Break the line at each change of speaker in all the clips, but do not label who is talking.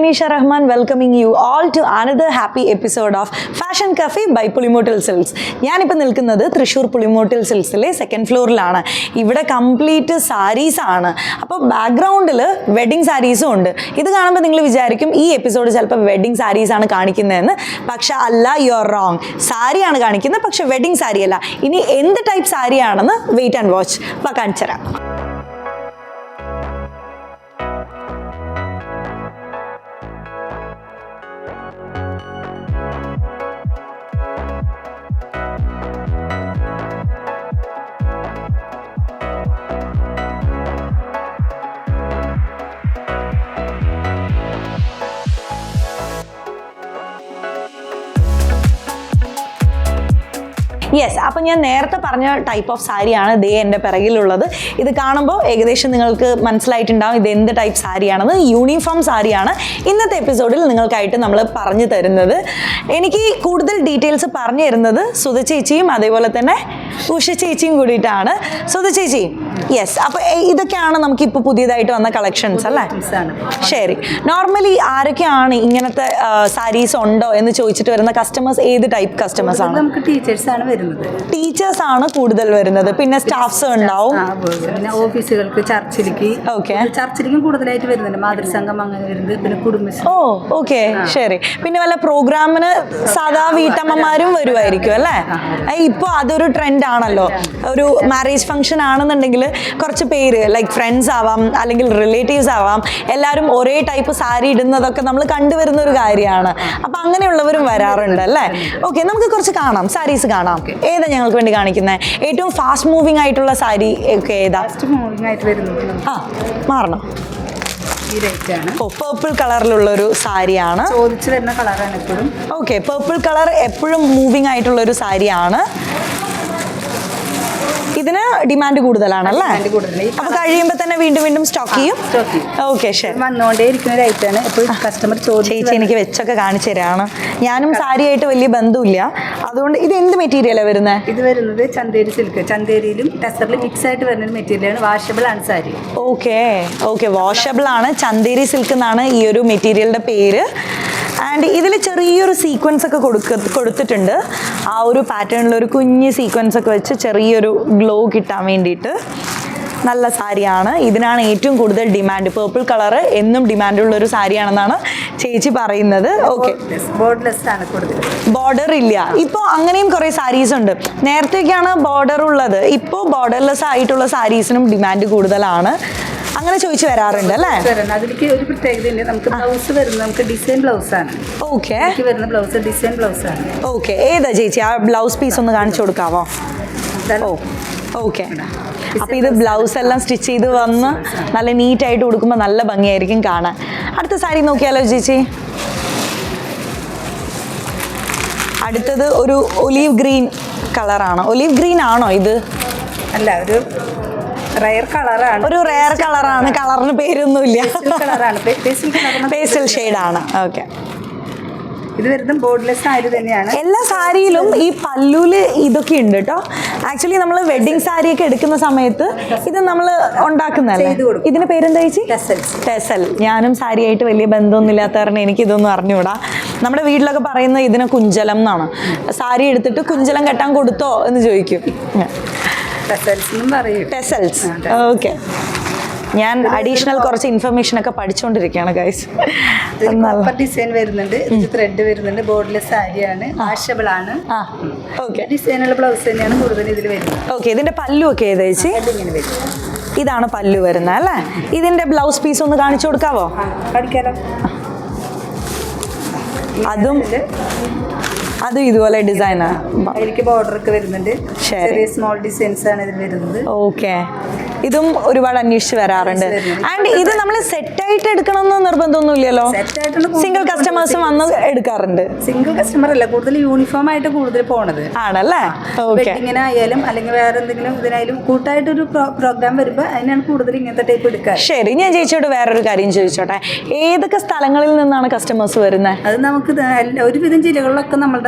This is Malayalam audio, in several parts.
Anisha Rahman welcoming you all to another happy episode of Fashion Cafe by Pulimottil Silks. ഞാനിപ്പോൾ നിൽക്കുന്നത് തൃശ്ശൂർ പുളിമോട്ടിൽ സിൽക്സിലെ സെക്കൻഡ് ഫ്ലോറിലാണ്. ഇവിടെ കംപ്ലീറ്റ് സാരീസ് ആണ്. അപ്പോൾ ബാക്ക്ഗ്രൗണ്ടിൽ വെഡിങ് സാരീസും ഉണ്ട്. ഇത് കാണുമ്പോൾ നിങ്ങൾ വിചാരിക്കും ഈ എപ്പിസോഡ് ചിലപ്പോൾ വെഡിങ് സാരീസ് ആണ് കാണിക്കുന്നതെന്ന്. പക്ഷെ അല്ല, യു ആർ റോങ്. സാരിയാണ് കാണിക്കുന്നത്, പക്ഷെ വെഡിങ് സാരി അല്ല. ഇനി എന്ത് ടൈപ്പ് സാരിയാണെന്ന് വെയിറ്റ് ആൻഡ് വാച്ച്. കാണിച്ചു തരാം. യെസ്, അപ്പം ഞാൻ നേരത്തെ പറഞ്ഞ ടൈപ്പ് ഓഫ് സാരിയാണ് ദേ എൻ്റെ പിറകിലുള്ളത്. ഇത് കാണുമ്പോൾ ഏകദേശം നിങ്ങൾക്ക് മനസ്സിലായിട്ടുണ്ടാവും ഇത് എന്ത് ടൈപ്പ് സാരിയാണെന്ന്. യൂണിഫോം സാരിയാണ് ഇന്നത്തെ എപ്പിസോഡിൽ നിങ്ങൾക്കായിട്ട് നമ്മൾ പറഞ്ഞു തരുന്നത്. എനിക്ക് കൂടുതൽ ഡീറ്റെയിൽസ് പറഞ്ഞു തരുന്നത് സുധ ചേച്ചിയും അതേപോലെ തന്നെ ഉഷ ചേച്ചിയും കൂടിയിട്ടാണ്. സുധ ചേച്ചി, യെസ്, അപ്പോൾ ഇതൊക്കെയാണ് നമുക്കിപ്പോൾ പുതിയതായിട്ട് വന്ന കളക്ഷൻസ് അല്ലേ? ശരി. നോർമലി ആരൊക്കെയാണ് ഇങ്ങനത്തെ സാരീസ് ഉണ്ടോ എന്ന് ചോദിച്ചിട്ട് വരുന്ന കസ്റ്റമേഴ്സ്? ഏത് ടൈപ്പ് കസ്റ്റമേഴ്സ് ആണ്?
നമുക്ക് ടീച്ചേഴ്സാണ് വരുന്നത്.
ടീച്ചേഴ്സ് ആണ് കൂടുതൽ വരുന്നത്. പിന്നെ സ്റ്റാഫ്സ് ഉണ്ടാവും,
പിന്നെ ഓഫീസുകൾക്ക്, ചർച്ചിലേക്ക്.
ഓക്കെ,
ചർച്ചിലേക്കും കൂടുതലായിട്ട് വരുന്നുണ്ട്. മാതൃസംഘം അങ്ങനെ വരുന്നത്. പിന്നെ കുടുംബശ്രീ.
ഓ ഓക്കെ, ശരി. പിന്നെ വല്ല പ്രോഗ്രാമിന് സാധാ വീട്ടമ്മമാരും വരുമായിരിക്കും അല്ലേ? ഇപ്പോൾ അതൊരു ട്രെൻഡ് ആണല്ലോ. ഒരു മാരേജ് ഫംഗ്ഷൻ ആണെന്നുണ്ടെങ്കിൽ കുറച്ച് പേര് ലൈക്ക് ഫ്രണ്ട്സ് ആവാം അല്ലെങ്കിൽ റിലേറ്റീവ്സ് ആവാം, എല്ലാവരും ഒരേ ടൈപ്പ് സാരി ഇടുന്നതൊക്കെ നമ്മൾ കണ്ടുവരുന്ന ഒരു കാര്യമാണ്. അപ്പം അങ്ങനെയുള്ളവരും വരാറുണ്ട് അല്ലേ? ഓക്കെ, നമുക്ക് കുറച്ച് കാണാം, സാരീസ് കാണാം. ഏതാ ഞങ്ങൾക്ക് വേണ്ടി കാണിക്കുന്നത്? ഏറ്റവും ഫാസ്റ്റ് മൂവിങ് ആയിട്ടുള്ള സാരി ഒക്കെ ഏതാ? മാറണം. പേർപ്പിൾ കളറിലുള്ളൊരു സാരിയാണ്.
ചോദിച്ചു വരുന്ന കളറാണ് എപ്പോഴും.
ഓക്കെ, പേർപ്പിൾ കളർ എപ്പോഴും മൂവിങ് ആയിട്ടുള്ളൊരു സാരിയാണ്. ഇതിന് ഡിമാൻഡ് കൂടുതലാണല്ലേ? അപ്പൊ കഴിയുമ്പോൾ തന്നെ വീണ്ടും വീണ്ടും സ്റ്റോക്ക് ചെയ്യും. ഓക്കെ, ശരി.
വന്നുകൊണ്ടേ ഇരിക്കുന്ന ഒരു ഐറ്റാണ്. എപ്പോഴും കസ്റ്റമർ
ചേച്ചി എനിക്ക് വെച്ചൊക്കെ കാണിച്ചു തരാണ്. ഞാനും സാരിയായിട്ട് വലിയ ബന്ധമില്ല, അതുകൊണ്ട് ഇത് എന്ത് മെറ്റീരിയലാണ് വരുന്നത്?
ഇത് വരുന്നത് ചന്തേരി സിൽക്ക്. ചന്തേരിയിലും ടെസറിലും മിക്സ് ആയിട്ട് വരുന്ന മെറ്റീരിയലാണ്. വാഷബിൾ ആണ് സാരി.
ഓക്കെ ഓക്കെ, വാഷബിൾ ആണ്. ചന്തേരി സിൽക്ക് എന്നാണ് ഈ ഒരു മെറ്റീരിയലിന്റെ പേര്. ആൻഡ് ഇതിൽ ചെറിയൊരു സീക്വൻസ് ഒക്കെ കൊടുത്തിട്ടുണ്ട്. ആ ഒരു പാറ്റേണിൽ ഒരു കുഞ്ഞ് സീക്വൻസ് ഒക്കെ വെച്ച് ചെറിയൊരു ഗ്ലോ കിട്ടാൻ വേണ്ടിയിട്ട് നല്ല സാരിയാണ്. ഇതിനാണ് ഏറ്റവും കൂടുതൽ ഡിമാൻഡ്. പേർപ്പിൾ കളറ് എന്നും ഡിമാൻഡുള്ള ഒരു സാരിയാണെന്നാണ് ചേച്ചി പറയുന്നത്. ഓക്കെ, ബോർഡർ ഇല്ല. ഇപ്പോൾ അങ്ങനെയും കുറേ സാരീസ് ഉണ്ട്. നേരത്തേക്കാണ് ബോർഡർ ഉള്ളത്, ഇപ്പോൾ ബോർഡർലെസ് ആയിട്ടുള്ള സാരീസിനും ഡിമാൻഡ് കൂടുതലാണ്. അങ്ങനെ ചോദിച്ചു വരാറുണ്ട് അല്ലേ?
അതിലേക്ക് ഒരു പ്രത്യേകത, നമുക്ക് ബ്ലൗസ് വരുന്നത് നമുക്ക് ഡിസൈൻ ബ്ലൗസ് ആണ്.
ഓക്കെ,
വരുന്ന ബ്ലൗസ് ഡിസൈൻ ബ്ലൗസ് ആണ്.
ഓക്കെ, ഏതാ ചേച്ചി ആ ബ്ലൗസ് പീസ് ഒന്ന് കാണിച്ചു കൊടുക്കാവോ? ഓ ഓക്കെ, അപ്പോൾ ഇത് ബ്ലൗസ് എല്ലാം സ്റ്റിച്ച് ചെയ്ത് വന്ന് നല്ല നീറ്റായിട്ട് കൊടുക്കുമ്പോൾ നല്ല ഭംഗിയായിരിക്കും കാണാൻ. അടുത്ത സാരി നോക്കിയാലോ ചേച്ചി? അടുത്തത് ഒരു ഒലീവ് ഗ്രീൻ കളറാണ്. ഒലീവ് ഗ്രീൻ ആണോ ഇത്?
അല്ല, ഒരു റയർ കളറാണ്.
ഒരു റയർ കളറാണ്. കളറിന് പേരൊന്നുമില്ല. പേസ്റ്റൽ ഷെയ്ഡാണ്. ഓക്കെ,
ഇത് വരുന്നത് ബോർഡ്ലെസ് സാരി തന്നെയാണ്.
എല്ലാ സാരിയിലും ഈ പല്ലൂല് ഇതൊക്കെ ഉണ്ട് കേട്ടോ. ആക്ച്വലി നമ്മൾ വെഡിങ് സാരിയൊക്കെ എടുക്കുന്ന സമയത്ത് ഇത് നമ്മൾ ഉണ്ടാക്കുന്നതല്ലേ. ഇതിന്റെ പേരെന്താ ചേച്ചി? ടെസൽ. ഞാനും സാരിയായിട്ട് വലിയ ബന്ധമൊന്നും ഇല്ലാത്ത കാരണം എനിക്കിതൊന്നും അറിഞ്ഞുകൂടാ. നമ്മുടെ വീട്ടിലൊക്കെ പറയുന്നത് ഇതിനെ കുഞ്ചലം എന്നാണ്. സാരി എടുത്തിട്ട് കുഞ്ചലം കെട്ടാൻ കൊടുത്തോ എന്ന് ചോദിക്കും. ടെസൽസ്. ഓക്കെ, ഞാൻ അഡീഷണൽ കുറച്ച് ഇൻഫർമേഷൻ ഒക്കെ പഠിച്ചുകൊണ്ടിരിക്കുകയാണ് ഗൈസ്.
ഡിസൈൻ വരുന്നുണ്ട്, ത്രെഡ് വരുന്നുണ്ട്, ബോർഡ്ലെസ് സാരിയാണ്, വാഷബിൾ ആണ്.
ഓക്കെ,
ഡിസൈനുള്ള ബ്ലൗസ് തന്നെയാണ് കൂടുതൽ ഇതിൽ വരുന്നത്.
ഓക്കെ, ഇതിന്റെ പല്ലു ഒക്കെ ഏതാ ചേച്ചി? ഇതാണ് പല്ലു വരുന്നത് അല്ലേ? ഇതിന്റെ ബ്ലൗസ് പീസ് ഒന്ന് കാണിച്ചു കൊടുക്കാവോ?
പഠിക്കാലോ.
അതും ഇതുപോലെ ഡിസൈനാണ്.
അതിലേക്ക് ബോർഡർ ഒക്കെ വരുന്നുണ്ട്. ചെറിയ സ്മോൾ ഡിസൈൻസ് ആണ് ഇതിൽ വരുന്നത്.
ഓക്കെ, ഇതും ഒരുപാട് അന്വേഷിച്ച് വരാറുണ്ട്. ആൻഡ് ഇത് നമ്മൾ സെറ്റായിട്ട് എടുക്കണമെന്ന് നിർബന്ധമൊന്നുമില്ലല്ലോ. സിംഗിൾ കസ്റ്റമേഴ്സും വന്ന് എടുക്കാറുണ്ട്.
സിംഗിൾ കസ്റ്റമർ അല്ല, കൂടുതൽ യൂണിഫോം ആയിട്ട് കൂടുതൽ പോണത്
ആണല്ലേ?
വെഡിങ്ങിന് ആയാലും അല്ലെങ്കിൽ വേറെ എന്തെങ്കിലും ഇതിനായാലും കൂട്ടായിട്ടൊരു പ്രോഗ്രാം വരുമ്പോൾ അതിനാണ് കൂടുതൽ ഇങ്ങനത്തെ ടൈപ്പ് എടുക്കുക.
ശരി, ഞാൻ ചേച്ചിയോട് വേറൊരു കാര്യം ചോദിച്ചോട്ടെ. ഏതൊക്കെ സ്ഥലങ്ങളിൽ നിന്നാണ് കസ്റ്റമേഴ്സ് വരുന്നത്?
അത് നമുക്ക് ഒരുവിധം ജില്ലകളിലൊക്കെ നമ്മളുടെ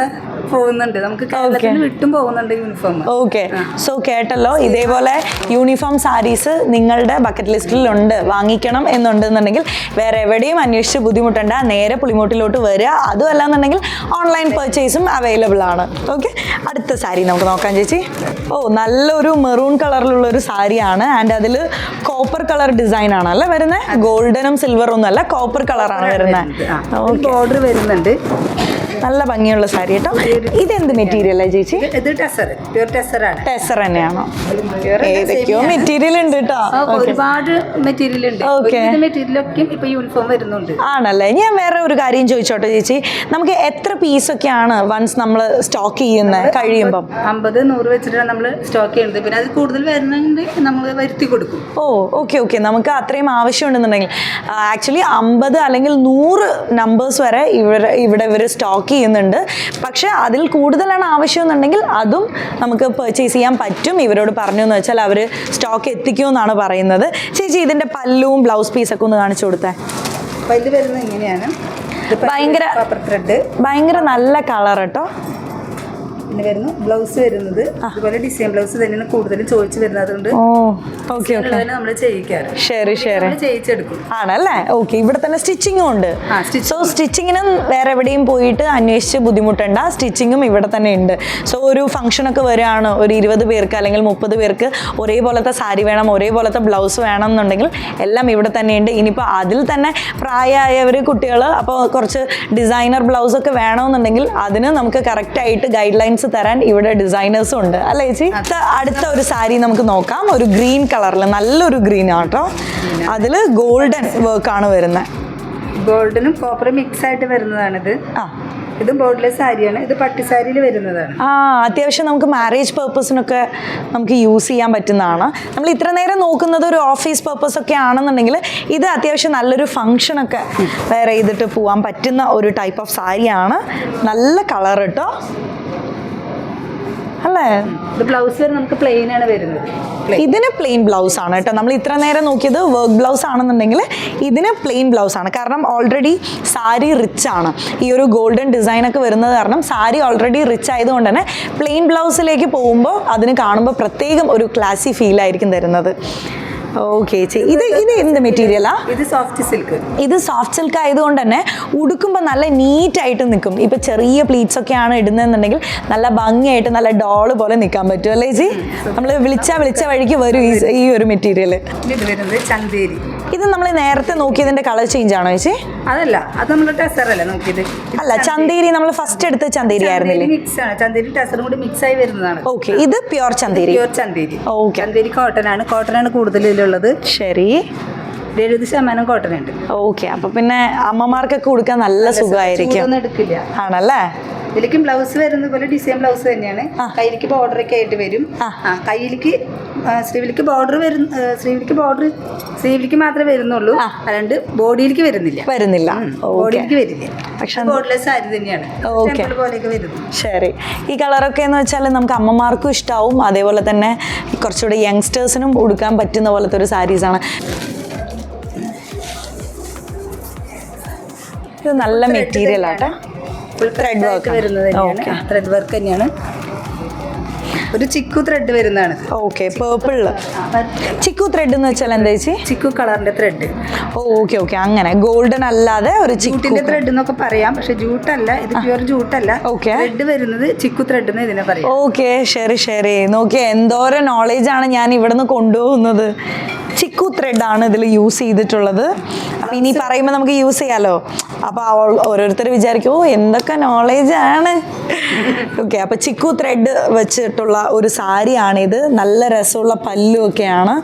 പോകുന്നുണ്ട്. നമുക്ക് കേരളത്തിൽ വിട്ടും പോകുന്നുണ്ട് യൂണിഫോം.
ഓക്കെ, സോ കേട്ടല്ലോ, ഇതേപോലെ യൂണിഫോം സാരീസ് നിങ്ങളുടെ ബക്കറ്റ് ലിസ്റ്റിലുണ്ട്, വാങ്ങിക്കണം എന്നുണ്ടെന്നുണ്ടെങ്കിൽ വേറെ എവിടെയും അന്വേഷിച്ച് ബുദ്ധിമുട്ടണ്ട, നേരെ പുളിമൂട്ടിലോട്ട് വരിക. അതും അല്ലാന്നുണ്ടെങ്കിൽ ഓൺലൈൻ പർച്ചേസും അവൈലബിൾ ആണ്. ഓക്കെ, അടുത്ത സാരി നമുക്ക് നോക്കാം ചേച്ചി. ഓ, നല്ലൊരു മെറൂൺ കളറിലുള്ള ഒരു സാരിയാണ്. ആൻഡ് അതിൽ കോപ്പർ കളർ ഡിസൈൻ ആണ് അല്ലേ വരുന്നത്? ഗോൾഡനും സിൽവറും ഒന്നും അല്ല, കോപ്പർ കളറാണ് വരുന്നത്.
ബോർഡർ വരുന്നുണ്ട്.
നല്ല ഭംഗിയുള്ള സാരി കേട്ടോ. ഇതെന്ത് മെറ്റീരിയലാ ചേച്ചി?
ഇത് ടെസർ, പ്യൂർ ടെസർ ആണ്.
ടെസർ തന്നെയാണോ? ഏതൊക്കെയോ മെറ്റീരിയൽ ഉണ്ട് കേട്ടോ.
ഒരുപാട് മെറ്റീരിയൽ ഉണ്ട്. മെറ്റീരിയലൊക്കെ ഇപ്പൊ യൂണിഫോം വരുന്നുണ്ട്.
ആണല്ലേ? ഞാൻ വേറെ ഒരു കാര്യം ചോദിച്ചോട്ടെ ചേച്ചി, നമുക്ക് എത്ര പീസൊക്കെയാണ് വൺസ് നമ്മൾ സ്റ്റോക്ക് ചെയ്യുന്നത് കഴിയുമ്പം?
50-100 വെച്ചിട്ടാണ് നമ്മൾ സ്റ്റോക്ക് ചെയ്യുന്നത്. പിന്നെ അത് കൂടുതൽ വരുന്നുണ്ട് നമ്മൾ വരുത്തി കൊടുക്കും.
ഓ, ഓക്കെ ഓക്കെ. നമുക്ക് അത്രയും ആവശ്യമുണ്ടെന്നുണ്ടെങ്കിൽ ആക്ച്വലി 50 അല്ലെങ്കിൽ 100 നമ്പേഴ്സ് വരെ ഇവിടെ ഇവർ സ്റ്റോക്ക് ചെയ്യുന്നുണ്ട്. പക്ഷെ അതിൽ കൂടുതലാണ് ആവശ്യം എന്നുണ്ടെങ്കിൽ അതും നമുക്ക് പർച്ചേസ് ചെയ്യാൻ പറ്റും. ഇവരോട് പറഞ്ഞു എന്ന് വെച്ചാൽ അവർ സ്റ്റോക്ക് എത്തിക്കുമെന്നാണ് പറയുന്നത്. ചേച്ചി, ഇതിന്റെ പല്ലുവും ബ്ലൗസ് പീസൊക്കെ ഒന്ന് കാണിച്ചു കൊടുത്തേ.
പല്ല് വരുന്നത് ഇങ്ങനെയാണ്.
ഭയങ്കര നല്ല കളർ കേട്ടോ.
പിന്നെ വരുന്നു ബ്ലൗസ് വരുന്നത് അതുപോലെ ഡിസൈൻ ബ്ലൗസ് തന്നെയാണ് കൂടുതലും ചോദിച്ചു വരുന്നത്. അതുകൊണ്ട് നമ്മൾ ചെയ്യിക്കാറ്.
ശരി ശരി,
ചെയ്യിച്ചെടുക്കും.
ആണല്ലേ? ഓക്കെ. ഇവിടെ തന്നെ സ്റ്റിച്ചിങ്ങും ഉണ്ട്. സോ സ്റ്റിച്ചിങ്ങിനും വേറെ എവിടെയും പോയിട്ട് അന്വേഷിച്ച് ബുദ്ധിമുട്ടണ്ട, സ്റ്റിച്ചിങ്ങും ഇവിടെ തന്നെ ഉണ്ട്. സോ ഒരു ഫംഗ്ഷനൊക്കെ വരികയാണ്, ഒരു 20 പേർക്ക് അല്ലെങ്കിൽ 30 പേർക്ക് ഒരേപോലത്തെ സാരി വേണം, ഒരേപോലത്തെ ബ്ലൗസ് വേണം എന്നുണ്ടെങ്കിൽ എല്ലാം ഇവിടെ തന്നെയുണ്ട്. ഇനിയിപ്പോൾ അതിൽ തന്നെ പ്രായമായവർ, കുട്ടികൾ, അപ്പോൾ കുറച്ച് ഡിസൈനർ ബ്ലൗസൊക്കെ വേണമെന്നുണ്ടെങ്കിൽ അതിന് നമുക്ക് കറക്റ്റായിട്ട് ഗൈഡ് ലൈൻസ് തരാൻ ഇവിടെ ഡിസൈനേഴ്സും ഉണ്ട് അല്ലേ ചേച്ചി? അടുത്ത ഒരു സാരി നമുക്ക് നോക്കാം. ഒരു ഗ്രീൻ കളറിൽ, നല്ലൊരു ഗ്രീൻ ആട്ടോ. അതിൽ ഗോൾഡൻ വർക്കാണ് വരുന്നത്.
ഗോൾഡനും കോപ്പറും മിക്സ് ആയിട്ട് വരുന്നതാണിത്. ഇത് ബോർഡ്ലെസ് സാരിയാണ്. ഇത് പട്ടുസാരിയിൽ വരുന്നതാണ്.
അത്യാവശ്യം നമുക്ക് മാരേജ് പർപ്പസിനൊക്കെ നമുക്ക് യൂസ് ചെയ്യാൻ പറ്റുന്നതാണ്. നമ്മൾ ഇത്ര നേരം നോക്കുന്നത് ഒരു ഓഫീസ് പർപ്പസ് ഒക്കെ ആണെന്നുണ്ടെങ്കിൽ ഇത് അത്യാവശ്യം നല്ലൊരു ഫംഗ്ഷനൊക്കെ വെയർ ചെയ്തിട്ട് പോകാൻ പറ്റുന്ന ഒരു ടൈപ്പ് ഓഫ് സാരിയാണ്. നല്ല കളർ കേട്ടോ അല്ലേ?
ഇത് ബ്ലൗസ് നമുക്ക് പ്ലെയിൻ ആണ് വരുന്നത്.
ഇതിന് പ്ലെയിൻ ബ്ലൗസ് ആണ് കേട്ടോ. നമ്മൾ ഇത്ര നേരം നോക്കിയത് വർക്ക് ബ്ലൗസ് ആണെന്നുണ്ടെങ്കിൽ ഇതിന് പ്ലെയിൻ ബ്ലൗസ് ആണ്. കാരണം ഓൾറെഡി സാരി റിച്ച് ആണ്. ഈ ഒരു ഗോൾഡൻ ഡിസൈൻ ഒക്കെ വരുന്നത് കാരണം സാരി ഓൾറെഡി റിച്ച് ആയതുകൊണ്ട് തന്നെ പ്ലെയിൻ ബ്ലൗസിലേക്ക് പോകുമ്പോൾ അതിന് കാണുമ്പോൾ പ്രത്യേകം ഒരു ക്ലാസി ഫീൽ ആയിരിക്കും തരുന്നത്. ഓക്കെ ചേച്ചി, ഇത് എന്ത് മെറ്റീരിയലാ?
ഇത് സോഫ്റ്റ് സിൽക്ക്.
ഇത് സോഫ്റ്റ് സിൽക്ക് ആയതുകൊണ്ട് തന്നെ ഉടുക്കുമ്പോൾ നല്ല നീറ്റായിട്ട് നിൽക്കും. ഇപ്പം ചെറിയ പ്ലീറ്റ്സ് ഒക്കെയാണ് ഇടുന്നതെന്നുണ്ടെങ്കിൽ നല്ല ഭംഗിയായിട്ട് നല്ല ഡോള് പോലെ നിൽക്കാൻ പറ്റും അല്ലേ ചേച്ചി? നമ്മൾ വിളിച്ച വഴിക്ക് വരും ഈ ഒരു മെറ്റീരിയൽ.
ഇത് വരുന്നത് ചന്തേരി.
ഇത് നമ്മൾ നേരത്തെ നോക്കിയതിന്റെ കളർ ചേഞ്ച് ആണോ ചേച്ചി?
അതല്ല, അത് നമ്മൾ ടെസറല്ല നോക്കിയത്.
അല്ല, ചന്തേരി നമ്മൾ ഫസ്റ്റ് എടുത്ത ചന്തേരി ആയിരുന്നില്ലേ?
മിക്സ് ആണ്. ചന്തേരി ടെസറും കൂടി മിക്സ് ആയി വരുന്നതാണ്.
ഓക്കെ, ഇത് pure Chanderi.
Pure Chanderi.
Okay.
Chanderi കോട്ടനാണ് കൂടുതൽ ഇതിലുള്ളത്.
ശരി.
70% കോട്ടൺ ഉണ്ട്.
ഓക്കെ, അപ്പൊ പിന്നെ അമ്മമാർക്കൊക്കെ കൊടുക്കാൻ നല്ല സുഖമായിരിക്കും.
എടുക്കില്ല.
ആണല്ലേ?
ഇതിലേക്കും ബ്ലൗസ് വരുന്ന പോലെ ഡിസൈൻ ബ്ലൗസ് തന്നെയാണ്. കയ്യിലേക്ക് ബോർഡർ ഒക്കെ ആയിട്ട് വരും. കയ്യിലേക്ക് സ്ലീവിലേക്ക് ബോർഡർ സ്ലീവിലേക്ക് മാത്രമേ വരുന്നുള്ളൂ, അല്ലാണ്ട് ബോഡിയിലേക്ക് വരുന്നില്ല. ബോഡിയിലേക്ക് വരില്ല. പക്ഷെ ബോർഡർലെസ് സാരി തന്നെയാണ്. പോലെയൊക്കെ വരുന്നത്.
ശരി. ഈ കളറൊക്കെ എന്ന് വെച്ചാൽ നമുക്ക് അമ്മമാർക്കും ഇഷ്ടാവും, അതേപോലെ തന്നെ കുറച്ചുകൂടെ യങ്സ്റ്റേഴ്സിനും ഉടുക്കാൻ പറ്റുന്ന പോലത്തെ ഒരു സാരീസാണ്. ഇത് നല്ല മെറ്റീരിയൽ ആട്ടെ.
ത്രെഡ് വർക്ക് വരുന്നത് തന്നെയാണ്. ത്രെഡ് വർക്ക് തന്നെയാണ്. ഒരു ചിക്കു ത്രെഡ് വരുന്നതാണ്.
ഓക്കെ, പേർപ്പിളില് ചിക്കു ത്രെഡ് എന്ന് വെച്ചാൽ എന്താ ചേച്ചി?
ചിക്കു കളറിന്റെ ത്രെഡ്.
ഓക്കെ ഓക്കെ, അങ്ങനെ ഗോൾഡൻ അല്ലാതെ ഒരു
ജൂട്ടിന്റെ ത്രെഡ് എന്നൊക്കെ പറയാം. പക്ഷെ ജൂട്ടല്ല, ഇത് പ്യുവർ ജൂട്ടല്ല.
ഓക്കെ,
ത്രെഡ് വരുന്നത് ചിക്കു ത്രെഡ് എന്ന് ഇതിനെ പറയാം.
ഓക്കെ, ശരി ശരി. നോക്കിയേ, എന്തോരം നോളേജാണ് ഞാൻ ഇവിടുന്ന് കൊണ്ടുപോകുന്നത്. ചിക്കു ത്രെഡ് ആണ് ഇതിൽ യൂസ് ചെയ്തിട്ടുള്ളത്. അപ്പം ഇനി പറയുമ്പോൾ നമുക്ക് യൂസ് ചെയ്യാലോ. അപ്പോൾ ഓരോരുത്തർ വിചാരിക്കും, ഓ എന്തൊക്കെ നോളേജാണ്. ഓക്കെ, അപ്പോൾ ചിക്കു ത്രെഡ് വെച്ചിട്ടുള്ള ഒരു സാരിയാണിത്. നല്ല രസമുള്ള പല്ലും ഒക്കെയാണ്.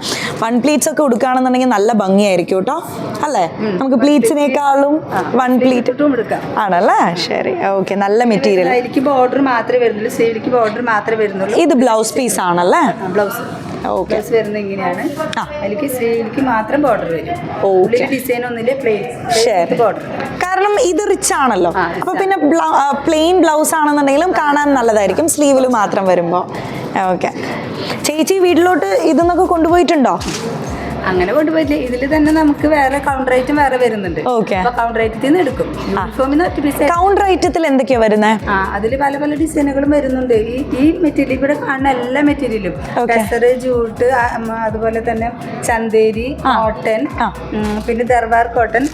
1 പ്ലീറ്റ്സ് ഒക്കെ ഉടുക്കുകയാണെന്നുണ്ടെങ്കിൽ നല്ല ഭംഗിയായിരിക്കും കേട്ടോ അല്ലേ? നമുക്ക് പ്ലീറ്റ്സിനേക്കാളും 1 പ്ലീറ്റ് ആണല്ലേ? ശരി, ഓക്കെ. നല്ല മെറ്റീരിയൽ.
ബോർഡർ മാത്രമേ വരുന്നുള്ളൂ, സ്ലീവിലേക്ക് ബോർഡർ മാത്രമേ വരുന്നുള്ളൂ.
ഇത് ബ്ലൗസ് പീസ് ആണല്ലേ?
ബ്ലൗസ് വരുന്നത് ഇങ്ങനെയാണ്. അതിലേക്ക് സ്ലീവിലേക്ക് മാത്രം ബോർഡർ വരും. ഡിസൈൻ ഒന്നില്ലേ, പ്ലെയിൻ ബോർഡർ.
കാരണം ഇത് റിച്ച് ആണല്ലോ, അപ്പൊ പിന്നെ പ്ലെയിൻ ബ്ലൗസ് ആണെന്നുണ്ടെങ്കിലും കാണാൻ നല്ലതായിരിക്കും സ്ലീവിൽ മാത്രം വരുമ്പോൾ. ഓക്കെ ചേച്ചി, വീട്ടിലോട്ട് ഇതെന്നൊക്കെ കൊണ്ടുപോയിട്ടുണ്ടോ?
അങ്ങനെ കൊണ്ടുപോയില്ല. ഇതിൽ തന്നെ നമുക്ക് വേറെ കൗണ്ടർ ഐറ്റം വേറെ വരുന്നുണ്ട്.
ഓക്കെ.
അപ്പൊ കൗണ്ടർ ഐറ്റത്തിൽ നിന്ന് എടുക്കും. യൂണിഫോമിന് ഒറ്റ പീസ്.
കൗണ്ടർ ഐറ്റത്തിൽ എന്തൊക്കെയാ വരുന്നത്?
അതിൽ പല പല ഡിസൈനുകളും വരുന്നുണ്ട്. ഈ മെറ്റീരിയൽ ഇവിടെ കാണുന്ന എല്ലാ മെറ്റീരിയലും ടെസർ, ജൂട്ട്, അതുപോലെ തന്നെ ചന്തേരി കോട്ടൺ, പിന്നെ ദർബാർ കോട്ടൺ.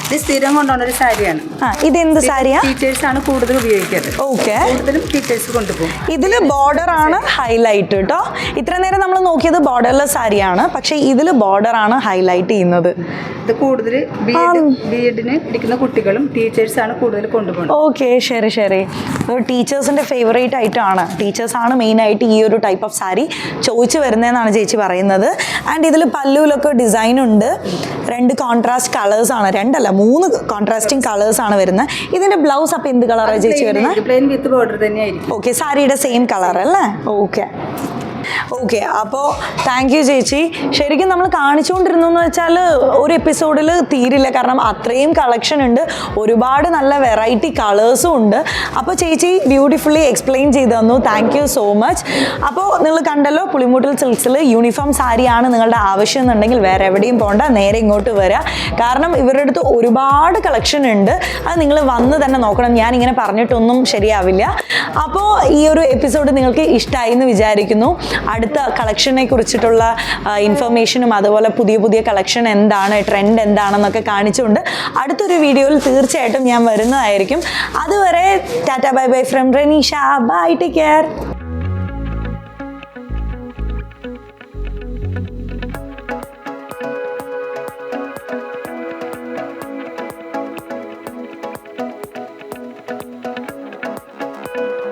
ഇത് സ്ഥിരം കൊണ്ടുപോകുന്ന ഒരു സാരിയാണ്.
ഇതെന്ത് സാരിയാ?
ടീച്ചേഴ്സ് ആണ് കൂടുതൽ ഉപയോഗിക്കുന്നത്.
ഓക്കെ.
കൂടുതലും ടീച്ചേഴ്സ് കൊണ്ടുപോകും.
ഇതില് ബോർഡർ ആണ് ഹൈലൈറ്റ് കേട്ടോ. ഇത്ര നേരം നമ്മൾ നോക്കിയത് ബോർഡർലെസ് സാരിയാണ്, പക്ഷെ ഇതില് ബോർഡർ ആണ് ഹൈലൈറ്റ് ചെയ്യുന്നത്.
ഇത് കൂടുതൽ ബിഎഡിന് ഇരിക്കുന്ന കുട്ടികളും ടീച്ചേഴ്സ് ആണ് കൂടുതൽ കൊണ്ടുപോകുന്നത്.
ഓക്കെ, ശരി ശരി. ടീച്ചേഴ്സിന്റെ ഫേവറേറ്റ് ഐറ്റം ആണ്. ടീച്ചേഴ്സ് ആണ് മെയിൻ ആയിട്ട് ഈ ഒരു ടൈപ്പ് ഓഫ് സാരി ചോദിച്ചു വരുന്നതെന്നാണ് ചേച്ചി പറയുന്നത്. ആൻഡ് ഇതിൽ പല്ലുവിലൊക്കെ ഡിസൈൻ ഉണ്ട്. 2 കോൺട്രാസ്റ്റ് കളേഴ്സ് ആണ്, 2 അല്ല 3 കോൺട്രാസ്റ്റിംഗ് കളേഴ്സ് ആണ് വരുന്നത്. ഇതിന്റെ ബ്ലൗസ് അപ്പൊ എന്ത് കളറാണ് ചേച്ചി വരുന്നത്?
പ്ലെയിൻ വിത്ത് ബോർഡർ തന്നെയായിരിക്കും.
ഓക്കെ, സാരിയുടെ സെയിം കളർ അല്ലേ? Okay okay. അപ്പോൾ താങ്ക് യു ചേച്ചി. ശരിക്കും നമ്മൾ കാണിച്ചുകൊണ്ടിരുന്നു എന്ന് വെച്ചാൽ ഒരു എപ്പിസോഡിൽ തീരില്ല, കാരണം അത്രയും കളക്ഷൻ ഉണ്ട്, ഒരുപാട് നല്ല വെറൈറ്റി കളേഴ്സും ഉണ്ട്. അപ്പോൾ ചേച്ചി ബ്യൂട്ടിഫുള്ളി എക്സ്പ്ലെയിൻ ചെയ്ത് തന്നു. Thank you so much. അപ്പോൾ നിങ്ങൾ കണ്ടല്ലോ, പുളിമൂട്ടിൽ സിൽക്സിൽ യൂണിഫോം സാരിയാണ് നിങ്ങളുടെ ആവശ്യം എന്നുണ്ടെങ്കിൽ വേറെ എവിടെയും പോകണ്ട, നേരെ ഇങ്ങോട്ട് വരിക. കാരണം ഇവരുടെ അടുത്ത് ഒരുപാട് കളക്ഷൻ ഉണ്ട്. അത് നിങ്ങൾ വന്ന് തന്നെ നോക്കണം. ഞാനിങ്ങനെ പറഞ്ഞിട്ടൊന്നും ശരിയാവില്ല. അപ്പോൾ ഈ ഒരു എപ്പിസോഡ് നിങ്ങൾക്ക് ഇഷ്ടമായി എന്ന് വിചാരിക്കുന്നു. അടുത്ത കളക്ഷനെ കുറിച്ചിട്ടുള്ള ഇൻഫർമേഷനും അതുപോലെ പുതിയ പുതിയ കളക്ഷൻ എന്താണ്, ട്രെൻഡ് എന്താണെന്നൊക്കെ കാണിച്ചുകൊണ്ട് അടുത്തൊരു വീഡിയോയിൽ തീർച്ചയായിട്ടും ഞാൻ വരുന്നതായിരിക്കും. അതുവരെ ടാറ്റ bye bye from Ranisha. Bye, take care.